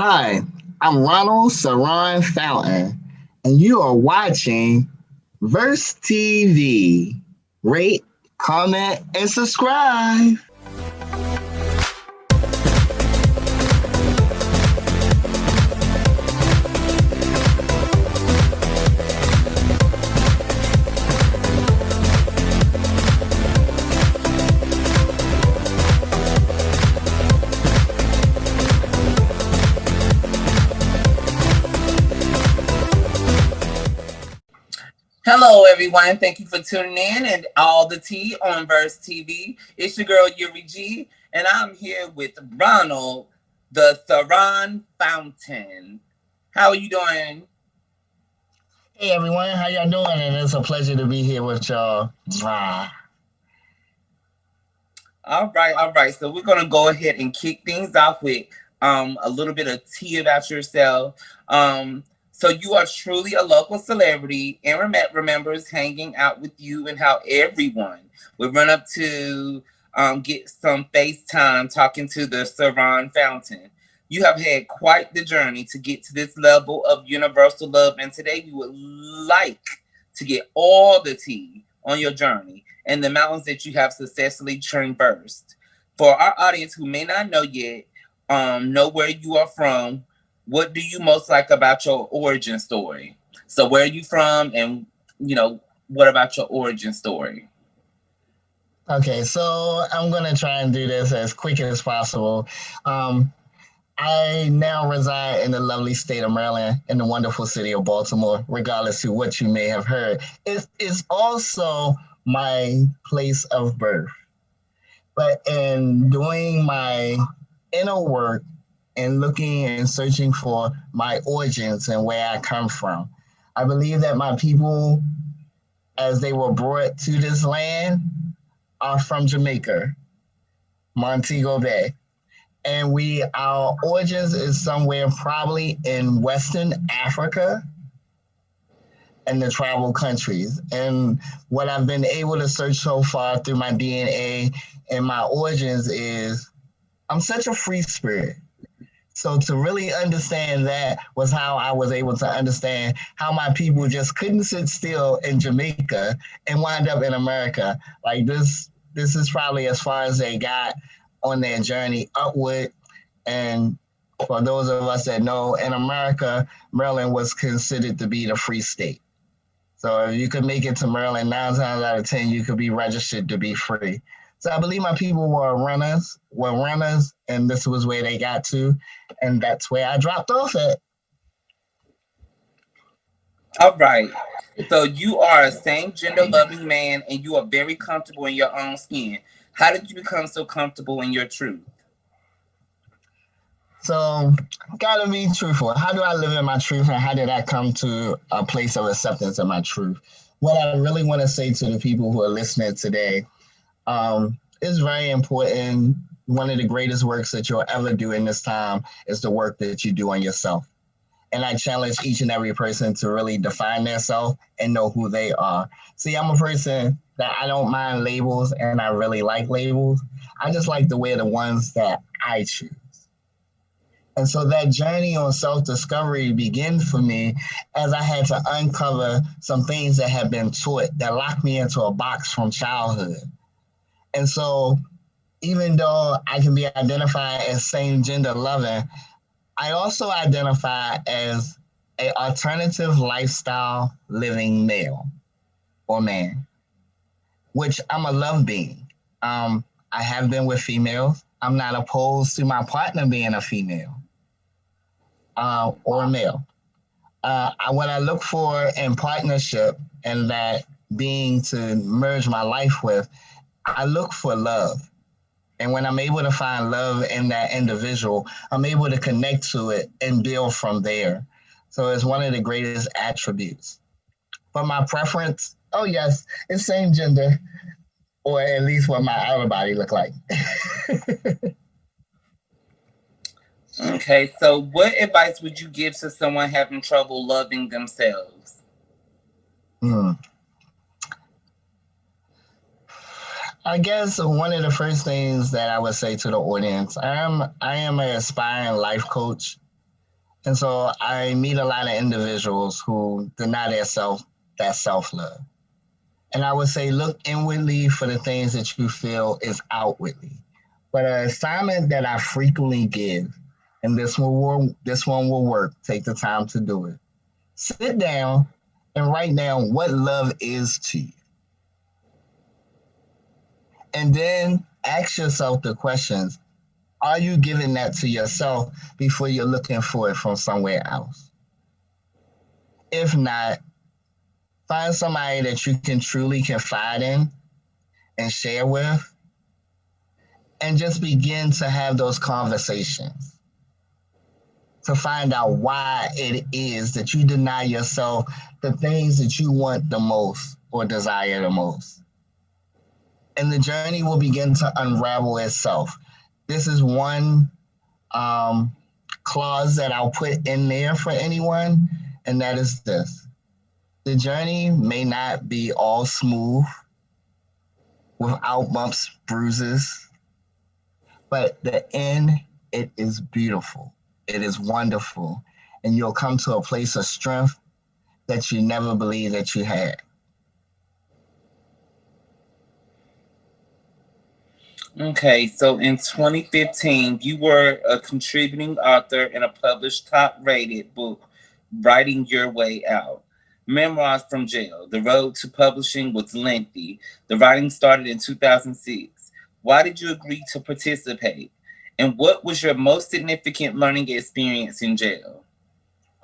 Hi, I'm Ronald SirRon Fountain, and you are watching Verse TV. Rate, comment, and subscribe. Hello, everyone. Thank you for tuning in and all the tea on Verse TV. It's your girl, Yuri G, and I'm here with Ronald, the SirRon Fountain. How are you doing? Hey everyone, how y'all doing? And it's a pleasure to be here with y'all. All right, all right. So we're going to go ahead and kick things off with a little bit of tea about yourself. So you are truly a local celebrity and remembers hanging out with you and how everyone would run up to get some FaceTime talking to the SirRon Fountain. You have had quite the journey to get to this level of universal love, and today we would like to get all the tea on your journey and the mountains that you have successfully traversed. For our audience who may not know yet, know where you are from, what do you most like about your origin story? So where are you from, and what about your origin story? Okay, so I'm gonna try and do this as quick as possible. I now reside in the lovely state of Maryland in the wonderful city of Baltimore, regardless to what you may have heard. It is also my place of birth. But in doing my inner work and looking and searching for my origins and where I come from, I believe that my people, as they were brought to this land, are from Jamaica, Montego Bay. And our origins is somewhere probably in Western Africa and the tribal countries. And what I've been able to search so far through my DNA and my origins is I'm such a free spirit. So to really understand that was how I was able to understand how my people just couldn't sit still in Jamaica and wind up in America. Like this is probably as far as they got on their journey upward. And for those of us that know, in America, Maryland was considered to be the free state. So if you could make it to Maryland, 9 times out of 10, you could be registered to be free. So I believe my people were runners, and this was where they got to, and that's where I dropped off at. All right. So you are a same gender loving man, and you are very comfortable in your own skin. How did you become so comfortable in your truth? So, gotta be truthful. How do I live in my truth, and how did I come to a place of acceptance of my truth? What I really want to say to the people who are listening today is very important. One of the greatest works that you'll ever do in this time is the work that you do on yourself. And I challenge each and every person to really define themselves and know who they are. See, I'm a person that I don't mind labels, and I really like labels. I just like to wear the ones that I choose. And so that journey on self-discovery began for me as I had to uncover some things that had been taught that locked me into a box from childhood. And so even though I can be identified as same gender loving, I also identify as an alternative lifestyle living male or man, which I'm a love being. I have been with females. I'm not opposed to my partner being a female or a male. What I look for in partnership and that being to merge my life with, I look for love. And when I'm able to find love in that individual, I'm able to connect to it and build from there. So it's one of the greatest attributes. But my preference, oh yes, it's same gender, or at least what my outer body look like. Okay, so what advice would you give to someone having trouble loving themselves? I guess one of the first things that I would say to the audience, I am an aspiring life coach, And so I meet a lot of individuals who deny their self that self-love. And I would say look inwardly for the things that you feel is outwardly. But an assignment that I frequently give, and this one will work, take the time to do it. Sit down and write down what love is to you. And then ask yourself the questions. Are you giving that to yourself before you're looking for it from somewhere else? If not, find somebody that you can truly confide in and share with, and just begin to have those conversations to find out why it is that you deny yourself the things that you want the most or desire the most. And the journey will begin to unravel itself. This is one clause that I'll put in there for anyone, and that is this. The journey may not be all smooth without bumps, bruises, but the end, it is beautiful. It is wonderful. And you'll come to a place of strength that you never believed that you had. Okay, so in 2015, you were a contributing author in a published top-rated book, Writing Your Way Out. Memoirs from Jail. The road to publishing was lengthy. The writing started in 2006. Why did you agree to participate? And what was your most significant learning experience in jail?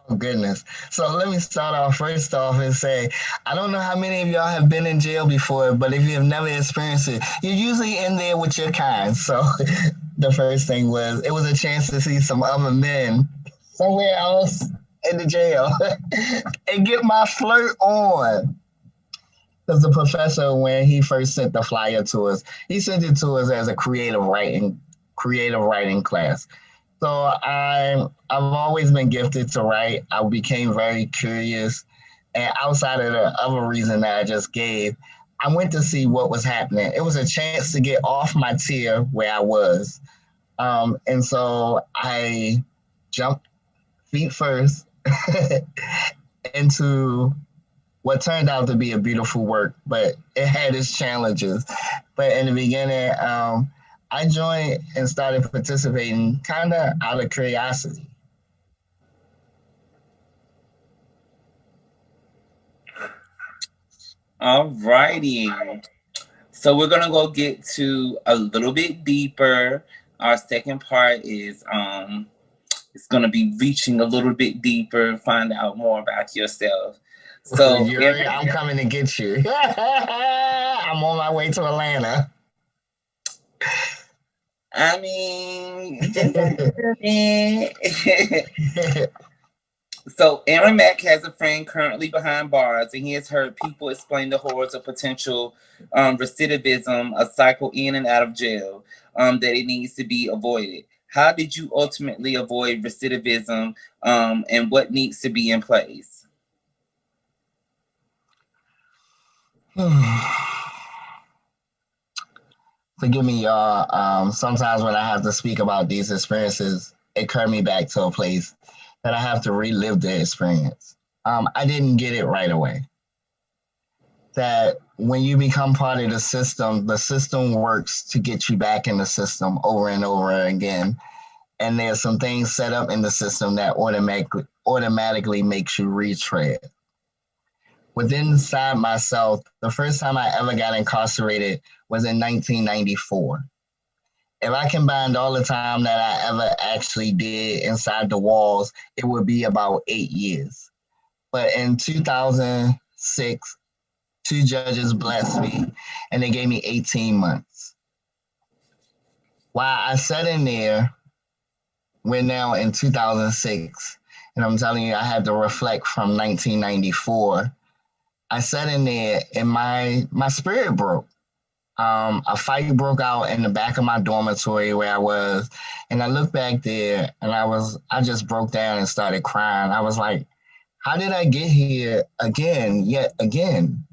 Oh, goodness. So let me start off first off and say, I don't know how many of y'all have been in jail before, but if you have never experienced it, you're usually in there with your kind. So the first thing was, it was a chance to see some other men somewhere else in the jail and get my flirt on. Because the professor, when he first sent the flyer to us, he sent it to us as a creative writing class. So I've always been gifted to write. I became very curious, and outside of the other reason that I just gave, I went to see what was happening. It was a chance to get off my tier where I was, and so I jumped feet first into what turned out to be a beautiful work, but it had its challenges. But in the beginning, I joined and started participating kind of out of curiosity. All righty. So we're gonna go get to a little bit deeper. Our second part is it's gonna be reaching a little bit deeper, find out more about yourself. So Yuri, I'm coming to get you. I'm on my way to Atlanta. I mean, just a little bit. So Aaron Mack has a friend currently behind bars, and he has heard people explain the horrors of potential recidivism, a cycle in and out of jail, that it needs to be avoided. How did you ultimately avoid recidivism, and what needs to be in place? Forgive me, y'all. Sometimes when I have to speak about these experiences, it carries me back to a place that I have to relive the experience. I didn't get it right away. That when you become part of the system works to get you back in the system over and over again. And there's some things set up in the system that automatically makes you retread. Within inside myself, the first time I ever got incarcerated was in 1994. If I combined all the time that I ever actually did inside the walls, it would be about 8 years. But in 2006, two judges blessed me and they gave me 18 months. While I sat in there, we're now in 2006, and I'm telling you, I had to reflect from 1994. I sat in there and my spirit broke. A fight broke out in the back of my dormitory where I was, and I looked back there and I just broke down and started crying. I was like, how did I get here again, yet again?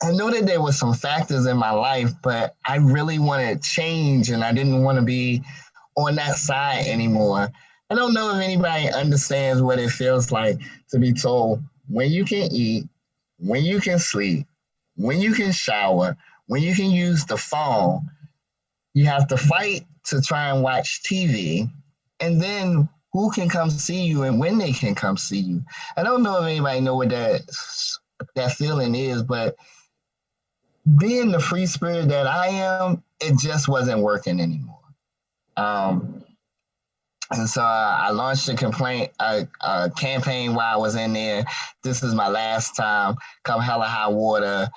I know that there were some factors in my life, but I really wanted change and I didn't want to be on that side anymore. I don't know if anybody understands what it feels like to be told when you can eat, when you can sleep, when you can shower, when you can use the phone. You have to fight to try and watch TV, and then who can come see you and when they can come see you. I don't know if anybody know what that feeling is, but being the free spirit that I am, it just wasn't working anymore. Um, and so I launched a campaign while I was in there. This is my last time. Come hella high water.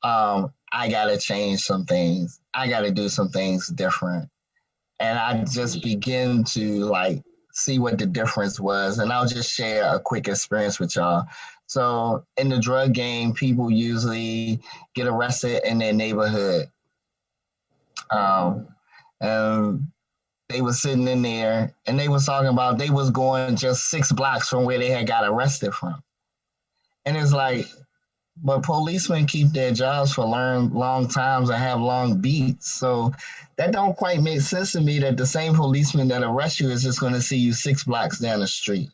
I gotta change some things. I gotta do some things different. And I just begin to like see what the difference was. And I'll just share a quick experience with y'all. So in the drug game, people usually get arrested in their neighborhood. And they were sitting in there and they was talking about they was going just 6 blocks from where they had got arrested from. And it's like, but policemen keep their jobs for long times and have long beats. So that don't quite make sense to me that the same policeman that arrests you is just going to see you 6 blocks down the street.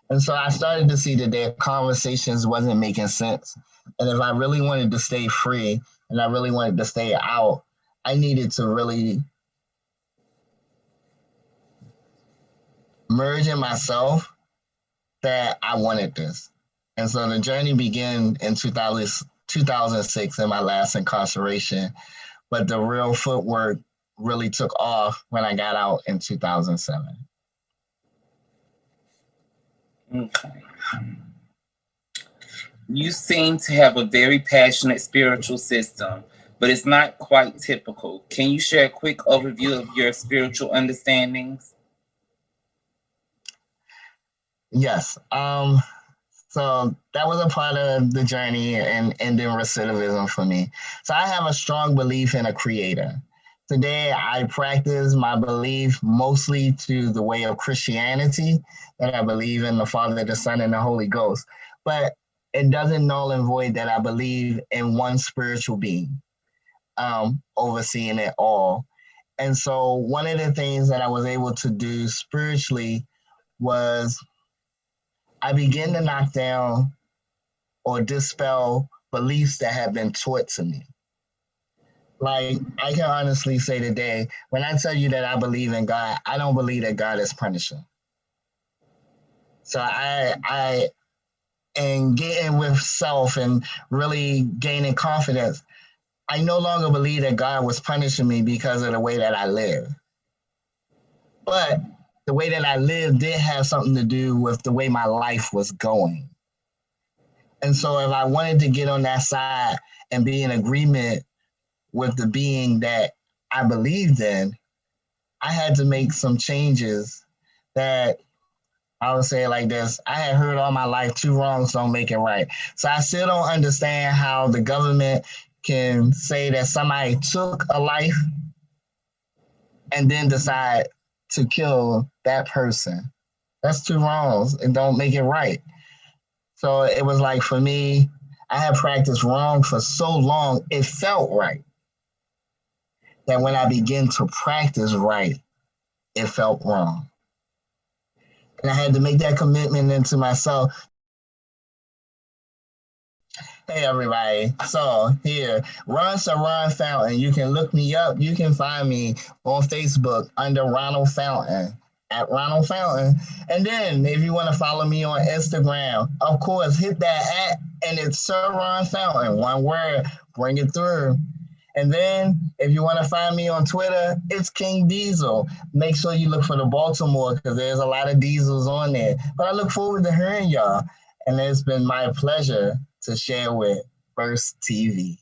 And so I started to see that their conversations wasn't making sense. And if I really wanted to stay free and I really wanted to stay out, I needed to really merge in myself that I wanted this. And so the journey began in 2006 in my last incarceration, but the real footwork really took off when I got out in 2007. Okay. You seem to have a very passionate spiritual system, but it's not quite typical. Can you share a quick overview of your spiritual understandings? Yes. So that was a part of the journey and ending recidivism for me. So I have a strong belief in a creator. Today, I practice my belief mostly to the way of Christianity, that I believe in the Father, the Son, and the Holy Ghost. But it doesn't null and void that I believe in one spiritual being, overseeing it all. And so one of the things that I was able to do spiritually was I began to knock down or dispel beliefs that have been taught to me. Like, I can honestly say today, when I tell you that I believe in God, I don't believe that God is punishing. So I and getting with self and really gaining confidence, I no longer believe that God was punishing me because of the way that I live. But the way that I lived did have something to do with the way my life was going. And so if I wanted to get on that side and be in agreement with the being that I believed in, I had to make some changes that I would say it like this. I had heard all my life, 2 wrongs don't make it right. So I still don't understand how the government can say that somebody took a life and then decide to kill that person. That's 2 wrongs and don't make it right. So it was like, for me, I had practiced wrong for so long, it felt right. That when I began to practice right, it felt wrong. And I had to make that commitment into myself. Hey, everybody. So here, SirRon Fountain. You can look me up. You can find me on Facebook under Ronald Fountain, at Ronald Fountain. And then if you want to follow me on Instagram, of course, hit that and it's SirRon Fountain. One word, bring it through. And then if you want to find me on Twitter, it's King Diesel. Make sure you look for the Baltimore because there's a lot of diesels on there. But I look forward to hearing y'all. And it's been my pleasure to share with First TV.